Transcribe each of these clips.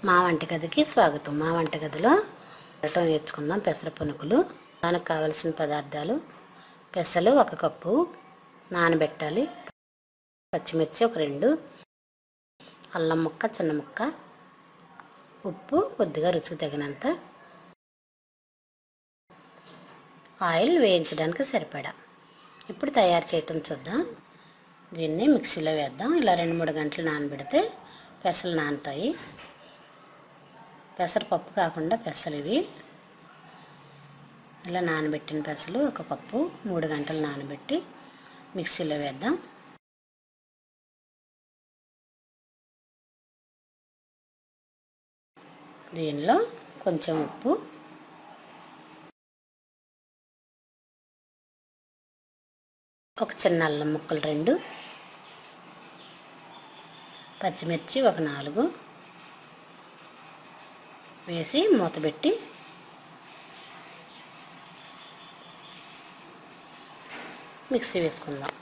మా వంటగదికి స్వాగతం. మా వంటగదిలో నేర్చుకుందాం. పెసర పునుకులు. దానికి కావలసిన పదార్థాలు: పెసలు 1 కప్పు నానబెట్టాలి, పచ్చిమిర్చి 2, అల్లం ముక్క చిన్న ముక్క, ఉప్పు కొద్దిగా రుచికి తగినంత, ఆయిల్ వేయించడానికి సరిపడా. ఇప్పుడు తయారు చేయటం చూద్దాం. దీన్ని మిక్సీలో వేద్దాం. ఇలా 2-3 గంటలు నానబెడితే పెసలు నానుతాయి. పెసరపప్పు కాకుండా పెసలు ఇవి. ఇలా నానబెట్టిన పెసలు 1 కప్పు 3 గంటలు నానబెట్టి మిక్సీలో వేద్దాం. దీనిలో కొంచెం ఉప్పు, ఒక చిన్న అల్లం ముక్కలు 2, పచ్చిమిర్చి 4 వేసి మూతపెట్టి మిక్సీ వేసుకుందాం.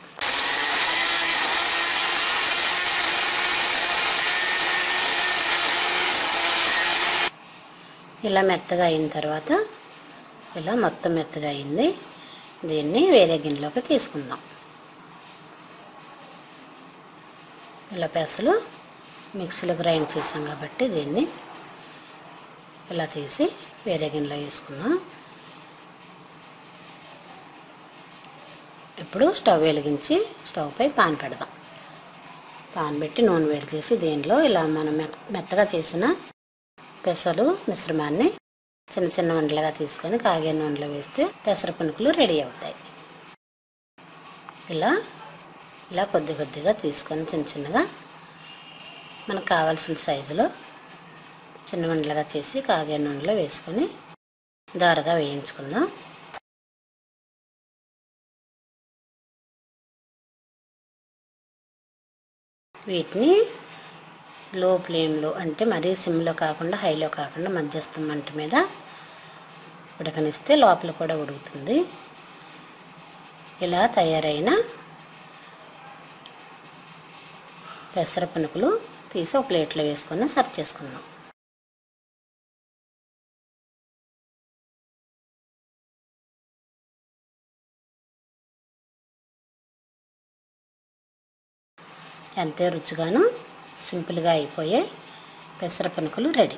ఇలా మెత్తగా అయిన తర్వాత ఇలా మొత్తం మెత్తగా అయింది. దీన్ని వేరే గిన్నెలోకి తీసుకుందాం. ఇలా పెసలు మిక్సీలో గ్రైండ్ చేసాం కాబట్టి దీన్ని ఇలా తీసి వేరే గిన్నెలో వేసుకుందాం. ఇప్పుడు స్టవ్ వెలిగించి స్టవ్ పై పాన్ పెడదాం. పాన్ పెట్టి నూనె వేడి చేసి దీనిలో ఇలా మనం మెత్తగా చేసిన పెసలు మిశ్రమాన్ని చిన్న చిన్న వంటలుగా తీసుకొని కాగే నూనెలో వేస్తే పెసర పునుకులు రెడీ అవుతాయి. ఇలా కొద్ది కొద్దిగా తీసుకొని చిన్న చిన్నగా మనకు కావాల్సిన సైజులో చిన్న వంటలుగా చేసి కాగే నూనెలో వేసుకొని దారగా వేయించుకుందాం. వీటిని లో ఫ్లేమ్లో, అంటే మరీ సిమ్లో కాకుండా హైలో కాకుండా మధ్యస్థం మంట మీద ఉడకనిస్తే లోపల కూడా ఉడుకుతుంది. ఇలా తయారైన పెసర పునుకులు తీసి ఒక ప్లేట్లో వేసుకొని సర్వ్ చేసుకుందాం. ఎంతో రుచిగాను సింపుల్గా అయిపోయే పెసర పునుకులు రెడీ.